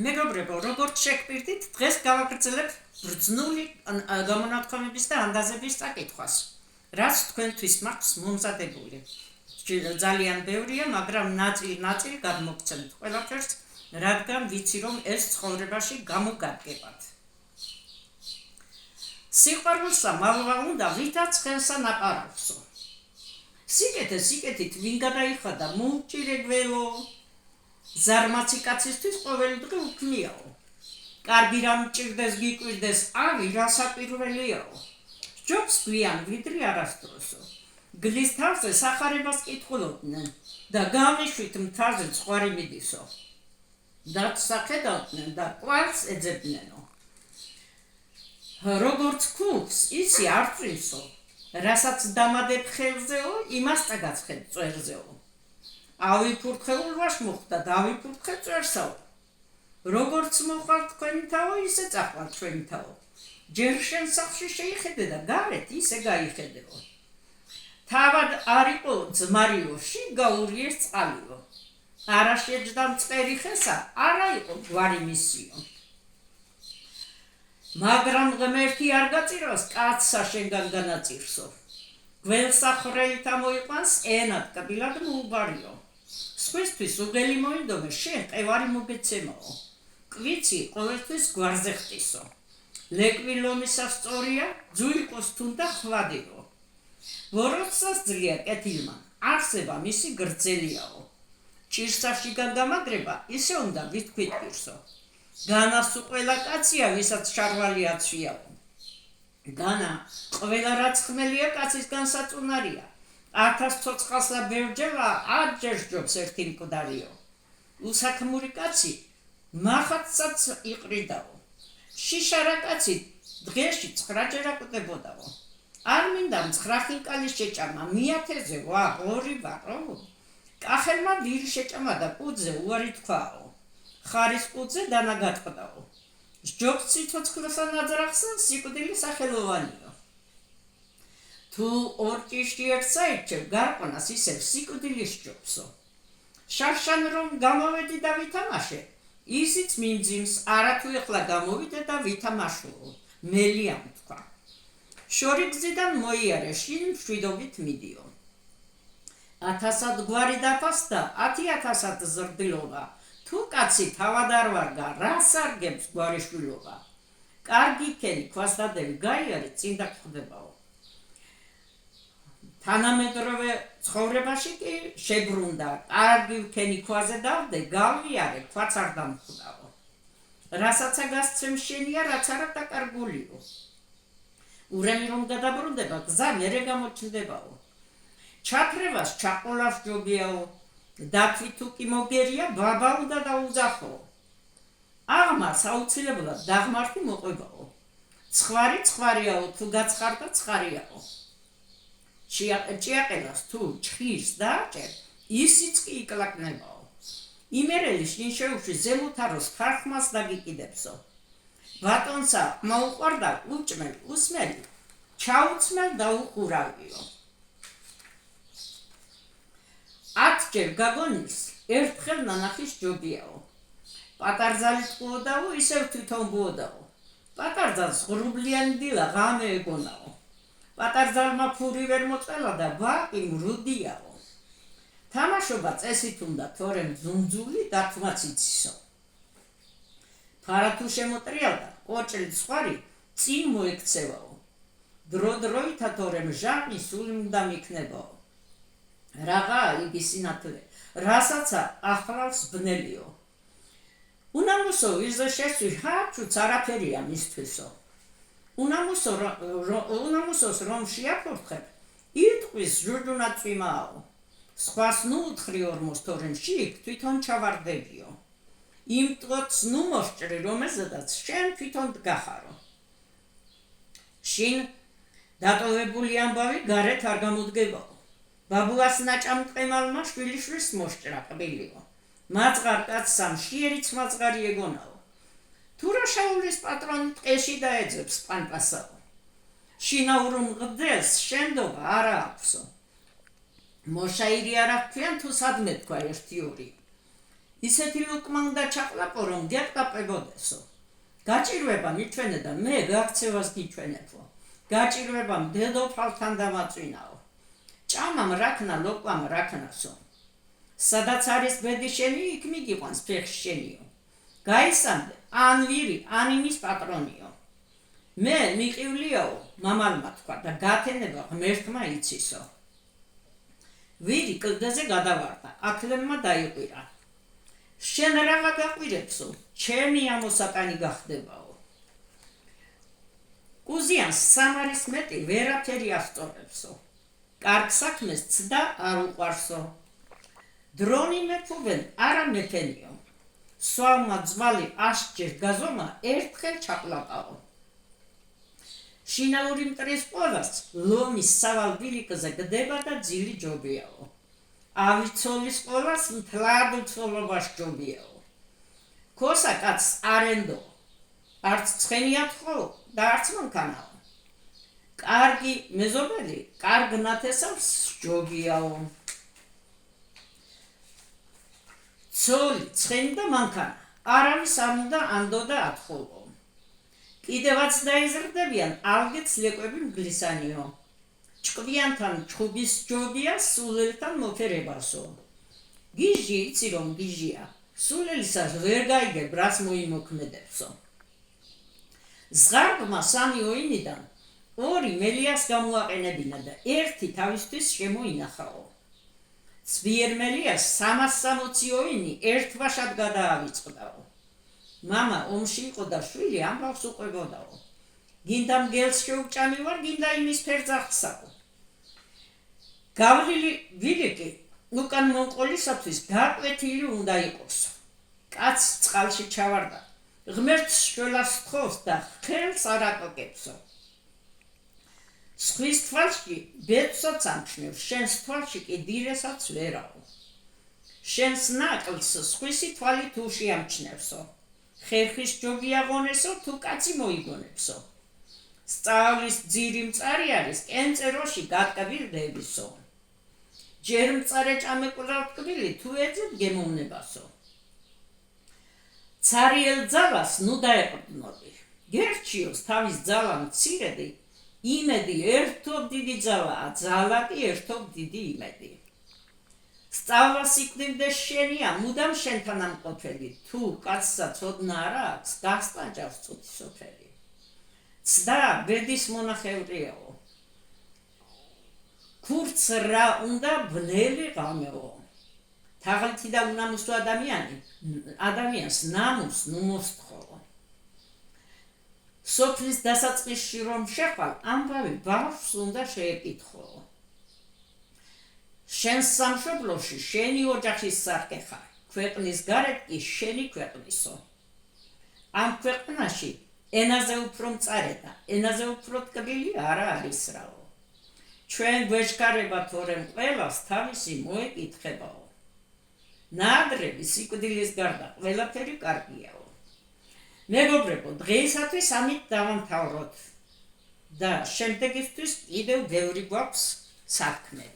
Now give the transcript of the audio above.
მეგობრებო, როგორც შეგვიძლია დღეს გავაგრძელებ ბრძნული გამონათქვამების და ანდაზების წაკითხვას. რაც თქვენთვის მაქვს მომზადებული. ძალიან ბევრია, მაგრამ ნაწილი გადმოგცემთ ყველაფერს, რადგან ვიცი, რომ ეს ცხოვრებაში გამოგადგებათ. სიყვარულსა მალვა უნდა ვითაც ხელსა ნაპარავსო. სიკეთით ვინ გადაიხადა მოუჭირე გველო. ზარმაცი კაცისთვის ყოველდღე უქმნიაო. კარგი რამ მჭირდეს გიკვირდეს ავი რასაკვირველიაო. ჯობს გვიან ვიდრე არასდროსო. გლის თავზე სახარებას კითხულობდნენ და გამიშვით მთაზე ცხვარი მიდისო. დათსა ხედავდნენ და კვარს ეძებნენო. როგორც ქულს ისი არ წვისო. რასაც დამადებ ხელზეო, იმას წაგაცხედ წვერზეო. ავიფურთხეულვაშ მოხდა დავიფურთხე წვერსაო. როგორც მოხარ თქვენი თავო, ისე წახვალ ჩვენი თავო. ჯერ შენ სახლში შეიხედე და გარეთ ისე გაიხედეო. თავად არ იყო ძმარიო, შიგაურიეს წყალიო. არა შეჯდა მწყერი ხესა, არა იყო გვარი მისიო. მაგრამ ღმერთი არ გაწიროს კაცსა შენგან განაწირსო. გველსა ხრელთა მოიყვანს ენად კბილად მოუბარიო. სხვისთვის უღელი მოინდომე შენ ყევარი მოგეცემაო. კვიცი ყოველთვის გვარზე ხტისო. ლეკვი ლომისა სწორია, ძუიყოს თუნდა ხვადიო. ვოროცსას ძლია კეთილმა, არსება მისი გრძელიაო. ჭირსაში განგამაგრება ისე უნდა ვითქვით პირსო. განასუ ყველა კაცია, ვისაც შარვალი აცვიაო. განა ყველა რაც ხმელია კაცის განსაწუნარია. 1000 ცოცხალსა ბევრჯერა არჯერ ჯობს ერთი მკვდარიო. უსაქმური კაცი მახატსაც იყრიდაო. შიშარა კაცი დღეში 9 კვდებოდაო. არ მინდა 9 ხინკალი შეჭამა, მიათეზე ორი ვარო. კახელმა ვირი შეჭამა და კუძზე უარი თქვაო. ხარის კუძზე დანა გატყდაო. ჯობს ციცოცხლსა ნაძრახსა სიკვდილი სახელოვანიო. თუ ორ ჭიშტი ერთ საერთევ გარყვნას ისევ სიკვდილის ჯობსო. შარშან რომ გამოვედი და ვითამაშე, ისიც მიმძიმს, არათუ ეხლა გამოვიდე და ვითამაშო, მელიამ თქვა. შორი გზიდან მოიარე, შინ მშვიდობით მიდიო. 1000 გვარი დაფასდა, 10,000 ზრდილობა. თუ კაცი თავად არ ვარგა, რას არგებს გვარიშვილობა. კარგი ქენი ქვასდადები გაიარე, წინ დაგხვდებაო. თანამედროვე ცხოვრებაში კი შებრუნდა, კარგი ქენი ქვაზე დავდე, გავიარე, ქვაც არ დამხვდაო. რასაც გასცემ შენია, რაც არა დაკარგულიო. ურემი რომ გადაბრუნდება, გზა მერე გამოჩნდებაო. ჩაფრევას ჩაყოლას ჯობიაო. დათვი თუ კი მოგერია, ბაბა უნდა დაუძახო. აღმარს აუცილებლად დაღმართი მოყვებაო. ცხვარიაო, თუ გაცხარდა ცხარიაო. ჭიაყელას თუ ჩხირს დააჭერ, ისიც კი იკლაკნებაო. იმერელი შინშეუში ზემოთაროს ხარხმას დაგიკიდებსო. ბატონსა მოუყვარდა უჭმელ უსმელი, ჩაუცმელ და უყურავიო. 10 გაგონის ერთხელ ნანახის ჯობიაო. პატარძალი ტყუოდაო, ისევ თვითონ ბუოდაო. პატარძალს ღრუბლიანი დილა ღამე ეგონაო. პატარძალმა ფური ვერ მოწელა და ბაყი მრუდიაო. თამაშობა წესით უნდა, თორემ ძუნძული დათმაც იცისო. ფარა თუ შემოტრიალდა, ოჭრით სხვარი წინ მოექცევაო. დრო-დროითა თორემ ჟაყი სული უნდა მიქნებაო. რაღაა იგი სინათლე, რასაცა ახლავს ბნელიო. უნამუსო ვირზე შესვი ჰაჩუც არაფერია მისთვისო. უნამუსოს რომ შეაფურთხებ, იტყვის ჟურჯუნა წვიმაო. სხვას ნუ უთხრი ორმოს თორემ შიგ თვითონ ჩავარდებიო. იმ ტყოც ნუ მოსჭრი, რომელზედაც შენ თვითონ დგახარო. შინ დატოვებული ამბავი გარეთ არ გამოდგებაო. ბაბუას ნაჭამტყემალმა შვილიშვილს მოსჭრა ყბილიო. მაწყარ კაცსა მშიერიც მაწყარი ეგონაო. თუ რა შაულის პატრონი ტყეში დაეძებს პანპასაო. შინაურო მღდელს შენდობა არა აქვსო. მოშაირი არ აქვს თუ სადმე თქვა ერთი ორი. ისეთი ლუკმა უნდა ჩაყლაპო, რომ გეტყაპებოდესო. გაჭირვება მიჩვენე და მე გაქცევას გიჩვენებო. გაჭირვება დედოფალთან დამაწვინაო. ჭამამ რაქნა ლოკვამ რაქნასო. სადაც არის ბედი შენი, იქ მიგიყვანს ფეხს შენიო. გაისამდე, ან ვირი, ან იმის პატრონიო. მე მიყივლიაო, მამალმა თქვა და გათენება ღმერთმა იცისო. ვირი კლდეზე გადავარდა, აქლებმა დაიყვირა. შენ რაღა გაყვირებსო, ჩემი ამოსატანი გახდებაო. კუზიანს სამარის მეტი ვერაფერი ასწორებსო. კარგ საქმეს ცდა არ უყვარსო. დრონი მეფობენ, არა მეფენიო. სვავმა ძვალი აშჯერ გაზომა ერთხელ ჩაყლაპაო. შინაური მტრის ყველას ლომის სავალ ბილიკზე გდება და ძილი ჯობიაო. ავიცოლის ყველას მთლად უცოლობას ჯობიაო. ქოსა კაცს არენდო, არც ცხენიათ ხო და არც მანქანაო. კარგი მეზობელი, კარგ ნათესავს ჯობიაო. ცოლი, ცხენი და მანქანა, არავის არ უნდა ანდო და ათხოვო. კიდევაც დაიზრდებიან ალგეთ ლეკვები მგლისანიო. ჭკვიანთან ჩხუბის ჯობია, სულელთან მოფერებასო. გიჟი იცი რომ გიჟია, სულელისას ვერ გაიგებ რას მოიმოქმედებსო. ზღარბმა სამი ოინიდან ორი მელიას გამოაყენებინა და ერთი თავისთვის შემოინახაო. ცბიერ მელიას 360 ოინი ერთბაშად გადაავიწყდაო. მამა ომში იყო და შვილი ამბავს უყვებოდაო. გინდა მგელს შეუჭამი ვარ, გინდა იმის ფერძახსაო. გავლილი ბილიკი უკან მონყოლისათვის გაკვეთილი უნდა იყოსო. კაცს წყალში ჩავარდა, ღმერთს შველას თხოვს და ხელს არ აკოკებსო. სხვის თვალში ბედსაც ამჩნევს, შენს თვალში კი დილესაც ვერაო. შენს ნაკლს სხვისი თვალი თუ შეამჩნევსო. ხერხის ჯობი აღონესო, თუ კაცი მოიგონებსო. სწავლის ძირი მწარი არის, კენწეროში გატკბილდებისო. ჯერ მწარე ჭამეკვლავ ტკბილი, თუ ეძებ გემოვნებასო. ცარიელ ძალას ნუ დაეყრდნობი. გერჩიოს თავის ძალა მცირედი, იმედი ერთობ დიდი ძალაა, ძალა კი ერთობ დიდი იმედი. სწავლა სიკვდილდეს შენია, მუდამ შენთან ამყოფელი, თუ კაცსა ცოდნა არ აქვს, გასტანჯავს წუთი სოფელი. ცდა ბედის მონახევრიაო. ქურც რა უნდა ბნელი ღამეო. თაღლითი და უნამუსო ადამიანს ნამუს ნუ მოსთხოვო. სოფლის დასაწყისში რომ შეხვალ, ამბავი ბავშვს უნდა შეეკითხო. შენს სამშობლოში შენი ოჯახის სახე ხარ, ქვეყნის გარეთ კი შენი ქვეყნისო. ამ ქვეყნაში ენაზე უფრო მწარე და ენაზე უფრო ტკბილი არა არის რაო. ჩვენ გვეშქარება თორემ ყველას თავისი მოეკითხებაო. ნაადრევი სიკვდილის გარდა ყველაფერი კარგიაო. მეგობრებო, დღეისათვის ამით დავამთავროთ და შემდეგისთვის კიდევ ბევრი გვაქვს საქმე.